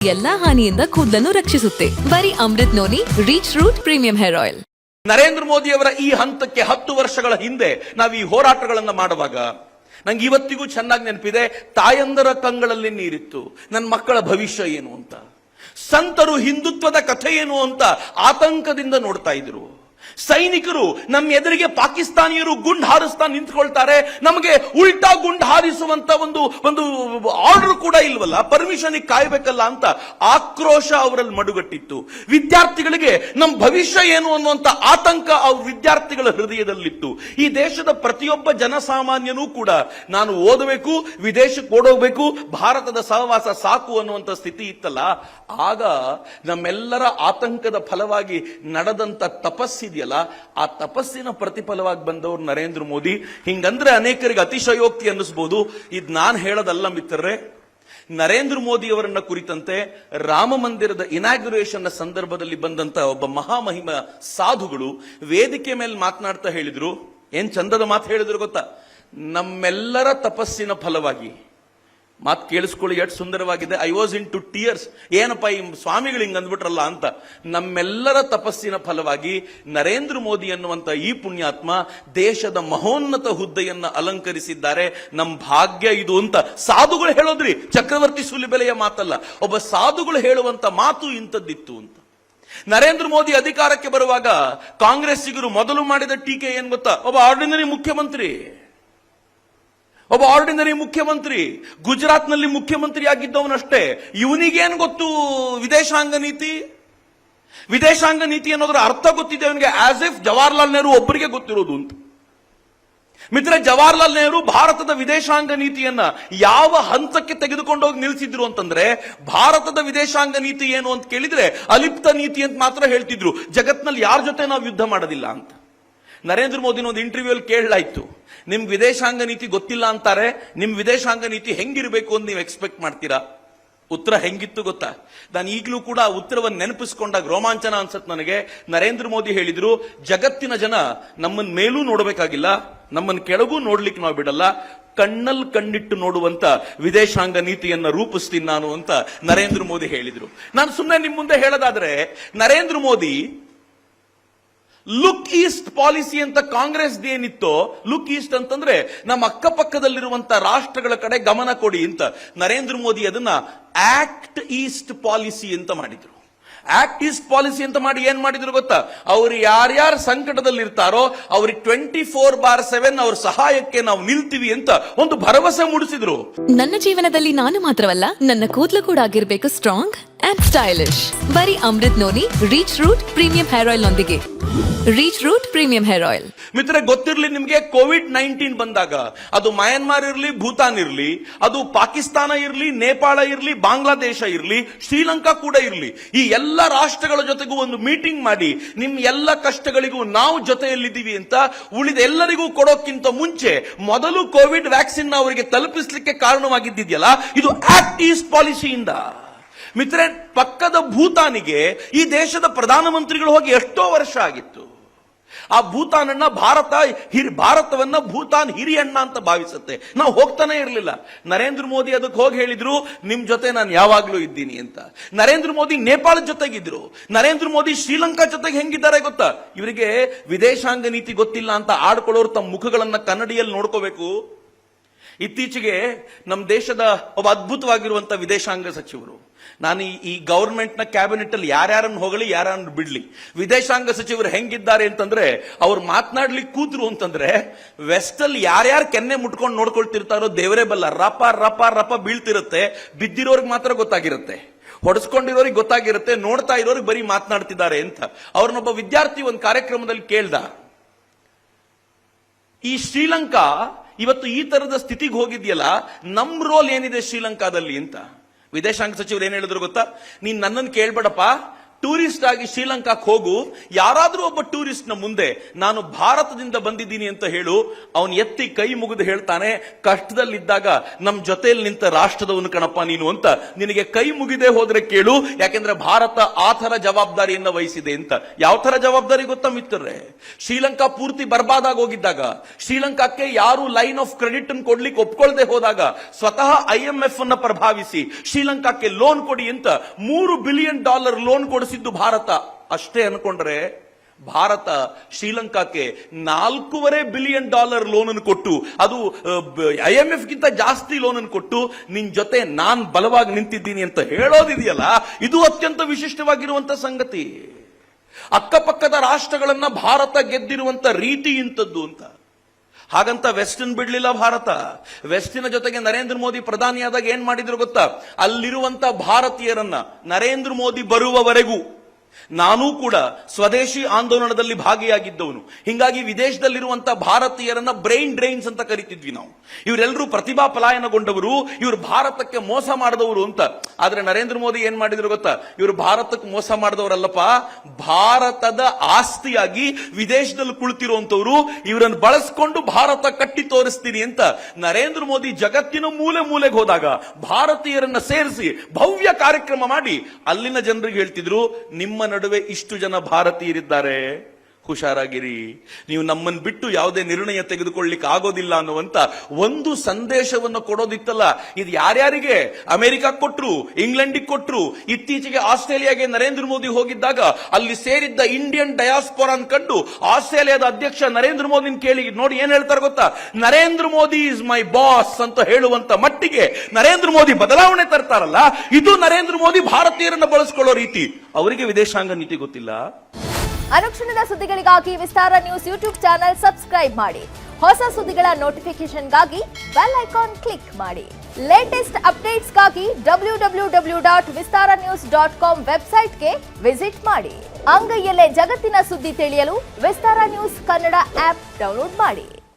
ಎಲ್ಲಾ ಹಾನಿಯಿಂದ ಕೂದಲನ್ನು ರಕ್ಷಿಸುತ್ತೆ. ಬರೀ Amrut noni reach root premium hair oil. Narendra Modi ಅವರ ಈ ಹಂತಕ್ಕೆ 10 ವರ್ಷಗಳ ಹಿಂದೆ ನಾವು ಈ ಹೋರಾಟಗಳನ್ನ ಮಾಡುವಾಗ ನಂಗೆ ಇವತ್ತಿಗೂ ಚೆನ್ನಾಗಿ ನೆನಪಿದೆ. ತಾಯಂದರ ಕಂಗಳಲ್ಲಿ ನೀರಿತ್ತು. ನನ್ನ ಮಕ್ಕಳ ಭವಿಷ್ಯ ಏನು ಅಂತ, ಸಂತರು ಹಿಂದುತ್ವದ ಕಥೆ ಏನು ಅಂತ ಆತಂಕದಿಂದ ನೋಡ್ತಾ ಇದ್ರು. ಸೈನಿಕರು ನಮ್ಮ ಎದುರಿಗೆ ಪಾಕಿಸ್ತಾನಿಯರು ಗುಂಡು ಹಾರಿಸ್ತಾ ನಿಂತ್ಕೊಳ್ತಾರೆ, ನಮಗೆ ಉಲ್ಟಾ ಗುಂಡು ಹಾರಿಸುವಂತ ಒಂದು ಆರ್ಡರ್ ಕೂಡ ಇಲ್ವಲ್ಲ, ಪರ್ಮಿಷನ್ ಕಾಯ್ಬೇಕಲ್ಲ ಅಂತ ಆಕ್ರೋಶ ಅವರಲ್ಲಿ ಮಡುಗಟ್ಟಿತ್ತು. ವಿದ್ಯಾರ್ಥಿಗಳಿಗೆ ನಮ್ಮ ಭವಿಷ್ಯ ಏನು ಅನ್ನುವಂತ ಆತಂಕ ಅವ್ರ ವಿದ್ಯಾರ್ಥಿಗಳ ಹೃದಯದಲ್ಲಿತ್ತು. ಈ ದೇಶದ ಪ್ರತಿಯೊಬ್ಬ ಜನಸಾಮಾನ್ಯನೂ ಕೂಡ ನಾನು ಓದಬೇಕು, ವಿದೇಶಕ್ಕೆ ಓಡೋಗ್ಬೇಕು, ಭಾರತದ ಸಹವಾಸ ಸಾಕು ಅನ್ನುವಂತ ಸ್ಥಿತಿ ಇತ್ತಲ್ಲ. ಆಗ ನಮ್ಮೆಲ್ಲರ ಆತಂಕದ ಫಲವಾಗಿ ನಡೆದಂತ ತಪಸ್ಸಿದೆಯಲ್ಲ, ಆ ತಪಸ್ಸಿನ ಪ್ರತಿಫಲವಾಗಿ ಬಂದವರು ನರೇಂದ್ರ ಮೋದಿ. ಹಿಂಗಂದ್ರೆ ಅನೇಕರಿಗೆ ಅತಿಶಯೋಕ್ತಿ ಅನ್ನಿಸಬಹುದು. ಇದು ನಾನು ಹೇಳೋದಲ್ಲ ಮಿತ್ರರೇ. ನರೇಂದ್ರ ಮೋದಿ ಅವರನ್ನ ಕುರಿತಂತೆ ರಾಮ ಮಂದಿರದ ಇನಾಗ್ಯುರೇಷನ್ ಸಂದರ್ಭದಲ್ಲಿ ಬಂದಂತ ಒಬ್ಬ ಮಹಾಮಹಿಮ ಸಾಧುಗಳು ವೇದಿಕೆ ಮೇಲೆ ಮಾತನಾಡ್ತಾ ಹೇಳಿದ್ರು, ಏನ್ ಚಂದದ ಮಾತು ಹೇಳಿದ್ರು ಗೊತ್ತಾ? ನಮ್ಮೆಲ್ಲರ ತಪಸ್ಸಿನ ಫಲವಾಗಿ. ಮಾತು ಕೇಳಿಸ್ಕೊಳ್ಳಿ, ಎಷ್ಟು ಸುಂದರವಾಗಿದೆ. I was into tears. ಏನಪ್ಪ ಈ ಸ್ವಾಮಿಗಳು ಹಿಂಗ್ ಅಂದ್ಬಿಟ್ರಲ್ಲ ಅಂತ. ನಮ್ಮೆಲ್ಲರ ತಪಸ್ಸಿನ ಫಲವಾಗಿ ನರೇಂದ್ರ ಮೋದಿ ಅನ್ನುವಂತ ಈ ಪುಣ್ಯಾತ್ಮ ದೇಶದ ಮಹೋನ್ನತ ಹುದ್ದೆಯನ್ನ ಅಲಂಕರಿಸಿದ್ದಾರೆ. ನಮ್ ಭಾಗ್ಯ ಇದು ಅಂತ ಸಾಧುಗಳು ಹೇಳೋದ್ರಿ. ಚಕ್ರವರ್ತಿ ಸುಲಿಬೆಲೆಯ ಮಾತಲ್ಲ, ಒಬ್ಬ ಸಾಧುಗಳು ಹೇಳುವಂತ ಮಾತು ಇಂಥದ್ದಿತ್ತು ಅಂತ. ನರೇಂದ್ರ ಮೋದಿ ಅಧಿಕಾರಕ್ಕೆ ಬರುವಾಗ ಕಾಂಗ್ರೆಸ್ಸಿಗರು ಮೊದಲು ಮಾಡಿದ ಟೀಕೆ ಏನ್ ಗೊತ್ತಾ? ಒಬ್ಬ ಆರ್ಡಿನರಿ ಮುಖ್ಯಮಂತ್ರಿ, ಗುಜರಾತ್ನಲ್ಲಿ ಮುಖ್ಯಮಂತ್ರಿ ಆಗಿದ್ದವನಷ್ಟೇ, ಇವನಿಗೇನು ಗೊತ್ತು ವಿದೇಶಾಂಗ ನೀತಿ ಅನ್ನೋದ್ರ ಅರ್ಥ ಗೊತ್ತಿದೆ ಅವನಿಗೆ. ಆಸ್ ಇಫ್ ಜವಾಹರ್ಲಾಲ್ ನೆಹರು ಒಬ್ಬರಿಗೆ ಗೊತ್ತಿರೋದು ಅಂತ. ಮಿತ್ರ, ಜವಾಹರ್ಲಾಲ್ ನೆಹರು ಭಾರತದ ವಿದೇಶಾಂಗ ನೀತಿಯನ್ನ ಯಾವ ಹಂತಕ್ಕೆ ತೆಗೆದುಕೊಂಡು ಹೋಗಿ ನಿಲ್ಲಿಸಿದ್ರು ಅಂತಂದ್ರೆ, ಭಾರತದ ವಿದೇಶಾಂಗ ನೀತಿ ಏನು ಅಂತ ಕೇಳಿದ್ರೆ ಅಲಿಪ್ತ ನೀತಿ ಅಂತ ಮಾತ್ರ ಹೇಳ್ತಿದ್ರು. ಜಗತ್ನಲ್ಲಿ ಯಾರ ಜೊತೆ ನಾವು ಯುದ್ಧ ಮಾಡೋದಿಲ್ಲ ಅಂತ. ನರೇಂದ್ರ ಮೋದಿನ ಒಂದು ಇಂಟರ್ವ್ಯೂ ಅಲ್ಲಿ ಕೇಳಲಾಯ್ತು, ನಿಮ್ ವಿದೇಶಾಂಗ ನೀತಿ ಗೊತ್ತಿಲ್ಲ ಅಂತಾರೆ, ನಿಮ್ ವಿದೇಶಾಂಗ ನೀತಿ ಹೆಂಗಿರ್ಬೇಕು ಅಂತ ನೀವು ಎಕ್ಸ್ಪೆಕ್ಟ್ ಮಾಡ್ತೀರಾ? ಉತ್ತರ ಹೆಂಗಿತ್ತು ಗೊತ್ತಾ? ನಾನು ಈಗಲೂ ಕೂಡ ಆ ಉತ್ತರವನ್ನು ನೆನಪಿಸ್ಕೊಂಡಾಗ ರೋಮಾಂಚನ ಅನ್ಸತ್ ನನಗೆ. ನರೇಂದ್ರ ಮೋದಿ ಹೇಳಿದ್ರು, ಜಗತ್ತಿನ ಜನ ನಮ್ಮನ್ನ ಮೇಲೂ ನೋಡಬೇಕಾಗಿಲ್ಲ, ನಮ್ಮನ್ನ ಕೆಳಗೂ ನೋಡ್ಲಿಕ್ಕೆ ನಾವು ಬಿಡಲ್ಲ, ಕಣ್ಣಲ್ಲಿ ಕಣ್ಣಿಟ್ಟು ನೋಡುವಂತ ವಿದೇಶಾಂಗ ನೀತಿಯನ್ನ ರೂಪಿಸ್ತೀನಿ ನಾನು ಅಂತ ನರೇಂದ್ರ ಮೋದಿ ಹೇಳಿದ್ರು. ನಾನು ಸುಮ್ಮನೆ ನಿಮ್ ಮುಂದೆ ಹೇಳೋದಾದ್ರೆ, Narendra Modi look East policy ಅಂತ ಕಾಂಗ್ರೆಸ್ ಏನಿತ್ತೋ, ಲುಕ್ ಈಸ್ಟ್ ಅಂತಂದ್ರೆ ನಮ್ಮ ಅಕ್ಕಪಕ್ಕದಲ್ಲಿರುವಂತ ರಾಷ್ಟ್ರಗಳ ಕಡೆ ಗಮನ ಕೊಡಿ ಅಂತ, ನರೇಂದ್ರ ಮೋದಿ ಅದನ್ನ ಆಕ್ಟ್ ಈಸ್ಟ್ ಪಾಲಿಸಿ ಅಂತ ಮಾಡಿದ್ರು. ಆಕ್ಟ್ ಈಸ್ಟ್ ಪಾಲಿಸಿ ಅಂತ ಮಾಡಿ ಏನ್ ಮಾಡಿದ್ರು ಗೊತ್ತಾ? ಅವ್ರು ಯಾರ್ಯಾರು ಸಂಕಟದಲ್ಲಿ ಇರ್ತಾರೋ ಅವ್ರಿಗೆ 24/7 ಅವ್ರ ಸಹಾಯಕ್ಕೆ ನಾವು ನಿಲ್ತೀವಿ ಅಂತ ಒಂದು ಭರವಸೆ ಮೂಡಿಸಿದ್ರು. ನನ್ನ ಜೀವನದಲ್ಲಿ ನಾನು ಮಾತ್ರವಲ್ಲ, ನನ್ನ ಕೂದಲು ಕೂಡ ಆಗಿರ್ಬೇಕು ಸ್ಟ್ರಾಂಗ್ ಅಂಡ್ ಸ್ಟೈಲಿಶ್. ಬರೀ Amrut noni reach root premium hair oil ನೊಂದಿಗೆ. Reach root premium hair oil. ಮಿತ್ರ, ಗೊತ್ತಿರ್ಲಿ ನಿಮ್ಗೆ, ಕೋವಿಡ್-19 ಬಂದಾಗ ಅದು ಮಯನ್ಮಾರ್ ಇರ್ಲಿ, ಭೂತಾನ್ ಇರ್ಲಿ, ಅದು ಪಾಕಿಸ್ತಾನ ಇರ್ಲಿ, ನೇಪಾಳ ಇರ್ಲಿ, ಬಾಂಗ್ಲಾದೇಶ ಇರ್ಲಿ, ಶ್ರೀಲಂಕಾ ಕೂಡ ಇರ್ಲಿ, ಈ ಎಲ್ಲ ರಾಷ್ಟ್ರಗಳ ಜೊತೆಗೂ ಒಂದು ಮೀಟಿಂಗ್ ಮಾಡಿ ನಿಮ್ ಎಲ್ಲ ಕಷ್ಟಗಳಿಗೂ ನಾವು ಜೊತೆಯಲ್ಲಿದ್ದೀವಿ ಅಂತ ಉಳಿದ ಎಲ್ಲರಿಗೂ ಕೊಡೋಕ್ಕಿಂತ ಮುಂಚೆ ಮೊದಲು ಕೋವಿಡ್ ವ್ಯಾಕ್ಸಿನ್ ಅವರಿಗೆ ತಲುಪಿಸಲಿಕ್ಕೆ ಕಾರಣವಾಗಿದ್ದಿದೆಯಲ್ಲ, ಇದು ಆಕ್ಟ್ ಈಸ್ಟ್ ಪಾಲಿಸಿಯಿಂದ. ಮಿತ್ರ, ಪಕ್ಕದ ಭೂತಾನಿಗೆ ಈ ದೇಶದ ಪ್ರಧಾನಮಂತ್ರಿಗಳು ಹೋಗಿ ಎಷ್ಟೋ ವರ್ಷ ಆಗಿತ್ತು. ಆ ಭೂತಾನನ್ನ ಭಾರತವನ್ನ ಭೂತಾನ್ ಹಿರಿಯಣ್ಣ ಅಂತ ಭಾವಿಸುತ್ತೆ. ನಾವು ಹೋಗ್ತಾನೆ ಇರಲಿಲ್ಲ. ನರೇಂದ್ರ ಮೋದಿ ಅದಕ್ಕೆ ಹೋಗಿ ಹೇಳಿದ್ರು, ನಿಮ್ ಜೊತೆ ನಾನು ಯಾವಾಗ್ಲೂ ಇದ್ದೀನಿ ಅಂತ. ನರೇಂದ್ರ ಮೋದಿ ನೇಪಾಳದ ಜೊತೆಗಿದ್ರು. ನರೇಂದ್ರ ಮೋದಿ ಶ್ರೀಲಂಕಾ ಜೊತೆಗೆ ಹೆಂಗಿದ್ದಾರೆ ಗೊತ್ತಾ? ಇವರಿಗೆ ವಿದೇಶಾಂಗ ನೀತಿ ಗೊತ್ತಿಲ್ಲ ಅಂತ ಆಡ್ಕೊಳ್ಳೋರು ತಮ್ಮ ಮುಖಗಳನ್ನ ಕನ್ನಡಿಯಲ್ಲಿ ನೋಡ್ಕೋಬೇಕು. ಇತ್ತೀಚೆಗೆ ನಮ್ಮ ದೇಶದ ಒಬ್ಬ ಅದ್ಭುತವಾಗಿರುವಂತ ವಿದೇಶಾಂಗ ಸಚಿವರು, ನಾನು ಈ ಗವರ್ಮೆಂಟ್ ನ ಕ್ಯಾಬಿನೆಟ್ ಅಲ್ಲಿ ಯಾರ್ಯಾರನ್ನು ಹೊಗಳಿ ಯಾರನ್ನು ಬಿಡ್ಲಿ, ವಿದೇಶಾಂಗ ಸಚಿವರು ಹೆಂಗಿದ್ದಾರೆ ಅಂತಂದ್ರೆ, ಅವ್ರು ಮಾತನಾಡ್ಲಿಕ್ಕೆ ಕೂತ್ರು ಅಂತಂದ್ರೆ ವೆಸ್ಟ್ ಅಲ್ಲಿ ಯಾರ್ಯಾರು ಕೆನ್ನೆ ಮುಟ್ಕೊಂಡು ನೋಡ್ಕೊಳ್ತಿರ್ತಾರೋ ದೇವರೇ ಬಲ್ಲ, ರಪ ರಪ ರಪ ಬೀಳ್ತಿರುತ್ತೆ. ಬಿದ್ದಿರೋರ್ಗೆ ಮಾತ್ರ ಗೊತ್ತಾಗಿರುತ್ತೆ, ಹೊಡೆಸ್ಕೊಂಡಿರೋರಿಗೆ ಗೊತ್ತಾಗಿರುತ್ತೆ, ನೋಡ್ತಾ ಇರೋರಿಗೆ ಬರೀ ಮಾತನಾಡ್ತಿದ್ದಾರೆ ಅಂತ. ಅವ್ರನ್ನೊಬ್ಬ ವಿದ್ಯಾರ್ಥಿ ಒಂದು ಕಾರ್ಯಕ್ರಮದಲ್ಲಿ ಕೇಳ್ದ, ಈ ಶ್ರೀಲಂಕಾ ಇವತ್ತು ಈ ತರದ ಸ್ಥಿತಿಗೆ ಹೋಗಿದ್ಯಲ್ಲ, ನಮ್ ರೋಲ್ ಏನಿದೆ ಶ್ರೀಲಂಕಾದಲ್ಲಿ ಅಂತ. ವಿದೇಶಾಂಗ ಸಚಿವರು ಏನ್ ಹೇಳಿದ್ರು ಗೊತ್ತಾ? ನೀನ್ ನನ್ನನ್ನು ಕೇಳ್ಬೇಡಪ್ಪ, ಟೂರಿಸ್ಟ್ ಆಗಿ ಶ್ರೀಲಂಕಾಕ್ಕೆ ಹೋಗು, ಯಾರಾದ್ರೂ ಒಬ್ಬ ಟೂರಿಸ್ಟ್ ನ ಮುಂದೆ ನಾನು ಭಾರತದಿಂದ ಬಂದಿದ್ದೀನಿ ಅಂತ ಹೇಳು, ಅವನ್ ಎತ್ತಿ ಕೈ ಮುಗಿದು ಹೇಳ್ತಾನೆ, ಕಷ್ಟದಲ್ಲಿದ್ದಾಗ ನಮ್ ಜೊತೆಯಲ್ಲಿ ನಿಂತ ರಾಷ್ಟ್ರದವನು ಕಣಪ್ಪ ನೀನು ಅಂತ. ನಿನಗೆ ಕೈ ಮುಗಿದೆ ಹೋದ್ರೆ ಕೇಳು, ಯಾಕೆಂದ್ರೆ ಭಾರತ ಆ ಥರ ಜವಾಬ್ದಾರಿಯನ್ನ ವಹಿಸಿದೆ ಅಂತ. ಯಾವ ತರ ಜವಾಬ್ದಾರಿ ಗೊತ್ತಾ ಮಿತ್ರರೇ? ಶ್ರೀಲಂಕಾ ಪೂರ್ತಿ ಬರ್ಬಾದಾಗಿ ಹೋಗಿದ್ದಾಗ, ಶ್ರೀಲಂಕಾಕ್ಕೆ ಯಾರು ಲೈನ್ ಆಫ್ ಕ್ರೆಡಿಟ್ ಅನ್ನು ಕೊಡ್ಲಿಕ್ಕೆ ಒಪ್ಕೊಳ್ದೆ ಹೋದಾಗ ಸ್ವತಃ IMF ಅನ್ನ ಪ್ರಭಾವಿಸಿ ಶ್ರೀಲಂಕಾಕ್ಕೆ ಲೋನ್ ಕೊಡಿ ಅಂತ $3 ಬಿಲಿಯನ್ ಲೋನ್ ಕೊಡಿಸಿದ್ದು ಭಾರತ. ಅಷ್ಟೇ ಅನ್ಕೊಂಡ್ರೆ ಭಾರತ ಶ್ರೀಲಂಕಾಕ್ಕೆ $4.5 ಬಿಲಿಯನ್ ಲೋನ್ ಅನ್ನು ಕೊಟ್ಟು, ಅದು IMF ಗಿಂತ ಜಾಸ್ತಿ ಲೋನ್ ಅನ್ನು ಕೊಟ್ಟು, ನಿನ್ ಜೊತೆ ನಾನ್ ಬಲವಾಗಿ ನಿಂತಿದ್ದೀನಿ ಅಂತ ಹೇಳೋದಿದೆಯಲ್ಲ, ಇದು ಅತ್ಯಂತ ವಿಶಿಷ್ಟವಾಗಿರುವಂತ ಸಂಗತಿ. ಅಕ್ಕಪಕ್ಕದ ರಾಷ್ಟ್ರಗಳನ್ನ ಭಾರತ ಗೆದ್ದಿರುವಂತ ರೀತಿ ಇಂಥದ್ದು ಅಂತ. ಹಾಗಂತ ವೆಸ್ಟರ್ನ್ ಬಿಡ್ಲಿಲ್ಲ ಭಾರತ. ವೆಸ್ಟಿನ ಜೊತೆಗೆ ನರೇಂದ್ರ ಮೋದಿ ಪ್ರಧಾನಿಯಾದಾಗ ಏನ್ ಮಾಡಿದ್ರು ಗೊತ್ತಾ? ಅಲ್ಲಿರುವಂತ ಭಾರತೀಯರನ್ನ ನರೇಂದ್ರ ಮೋದಿ ಬರುವವರೆಗೂ ನಾನೂ ಕೂಡ ಸ್ವದೇಶಿ ಆಂದೋಲನದಲ್ಲಿ ಭಾಗಿಯಾಗಿದ್ದವನು. ಹಿಂಗಾಗಿ ವಿದೇಶದಲ್ಲಿರುವಂತಹ ಭಾರತೀಯರನ್ನ ಬ್ರೈನ್ ಡ್ರೈನ್ಸ್ ಅಂತ ಕರಿತಿದ್ವಿ ನಾವು. ಇವರೆಲ್ಲರೂ ಪ್ರತಿಭಾ ಪಲಾಯನಗೊಂಡವರು, ಇವರು ಭಾರತಕ್ಕೆ ಮೋಸ ಮಾಡಿದವರು ಅಂತ. ಆದ್ರೆ ನರೇಂದ್ರ ಮೋದಿ ಏನ್ ಮಾಡಿದ್ರು ಗೊತ್ತಾ? ಇವರು ಭಾರತಕ್ಕೆ ಮೋಸ ಮಾಡಿದವರಲ್ಲಪ್ಪ, ಭಾರತದ ಆಸ್ತಿಯಾಗಿ ವಿದೇಶದಲ್ಲಿ ಕುಳಿತಿರುವಂತವ್ರು, ಇವರನ್ನು ಬಳಸ್ಕೊಂಡು ಭಾರತ ಕಟ್ಟಿ ತೋರಿಸ್ತೀನಿ ಅಂತ ನರೇಂದ್ರ ಮೋದಿ ಜಗತ್ತಿನ ಮೂಲೆ ಮೂಲೆಗೆ ಹೋದಾಗ ಭಾರತೀಯರನ್ನ ಸೇರಿಸಿ ಭವ್ಯ ಕಾರ್ಯಕ್ರಮ ಮಾಡಿ ಅಲ್ಲಿನ ಜನರಿಗೆ ಹೇಳ್ತಿದ್ರು, ನಿಮ್ಮ ನಡುವೆ ಇಷ್ಟು ಜನ ಭಾರತೀಯರಿದ್ದಾರೆ, ಹುಷಾರಾಗಿರಿ, ನೀವು ನಮ್ಮನ್ನು ಬಿಟ್ಟು ಯಾವುದೇ ನಿರ್ಣಯ ತೆಗೆದುಕೊಳ್ಳಿಕ್ಕೆ ಆಗೋದಿಲ್ಲ ಅನ್ನುವಂತ ಒಂದು ಸಂದೇಶವನ್ನು ಕೊಡೋದಿತ್ತಲ್ಲ. ಇದು ಯಾರ್ಯಾರಿಗೆ? ಅಮೆರಿಕ ಕೊಟ್ರು, ಇಂಗ್ಲೆಂಡಿಗೆ ಕೊಟ್ರು. ಇತ್ತೀಚೆಗೆ ಆಸ್ಟ್ರೇಲಿಯಾಗೆ ನರೇಂದ್ರ ಮೋದಿ ಹೋಗಿದ್ದಾಗ ಅಲ್ಲಿ ಸೇರಿದ್ದ ಇಂಡಿಯನ್ ಡಯಾಸ್ಪೋರಾ ಕಂಡು ಆಸ್ಟ್ರೇಲಿಯಾದ ಅಧ್ಯಕ್ಷ ನರೇಂದ್ರ ಮೋದಿನ ಕೇಳಿ ನೋಡಿ ಏನ್ ಹೇಳ್ತಾರೆ ಗೊತ್ತಾ? Narendra Modi is my boss ಅಂತ ಹೇಳುವಂತ ಮಟ್ಟಿಗೆ ನರೇಂದ್ರ ಮೋದಿ ಬದಲಾವಣೆ ತರ್ತಾರಲ್ಲ, ಇದು ನರೇಂದ್ರ ಮೋದಿ ಭಾರತೀಯರನ್ನ ಬಳಸ್ಕೊಳ್ಳೋ ರೀತಿ. ಅವರಿಗೆ ವಿದೇಶಾಂಗ ನೀತಿ ಗೊತ್ತಿಲ್ಲ. ಅನುಕ್ಷಣದ ಸುದ್ದಿಗಳಿಗಾಗಿ ವಿಸ್ತಾರ ನ್ಯೂಸ್ ಯೂಟ್ಯೂಬ್ ಚಾನೆಲ್ ಸಬ್ಸ್ಕ್ರೈಬ್ ಮಾಡಿ. ಹೊಸ ಸುದ್ದಿಗಳ ನೋಟಿಫಿಕೇಶನ್ಗಾಗಿ ಬೆಲ್ ಐಕಾನ್ ಕ್ಲಿಕ್ ಮಾಡಿ. ಲೇಟೆಸ್ಟ್ ಅಪ್ಡೇಟ್ಸ್ಗಾಗಿ www.vistaranews.com ವೆಬ್ಸೈಟ್ಗೆ ವಿಸಿಟ್ ಮಾಡಿ. ಅಂಗೈಯಲ್ಲೇ ಜಗತ್ತಿನ ಸುದ್ದಿ ತಿಳಿಯಲು ವಿಸ್ತಾರ ನ್ಯೂಸ್ ಕನ್ನಡ ಆಪ್ ಡೌನ್ಲೋಡ್ ಮಾಡಿ.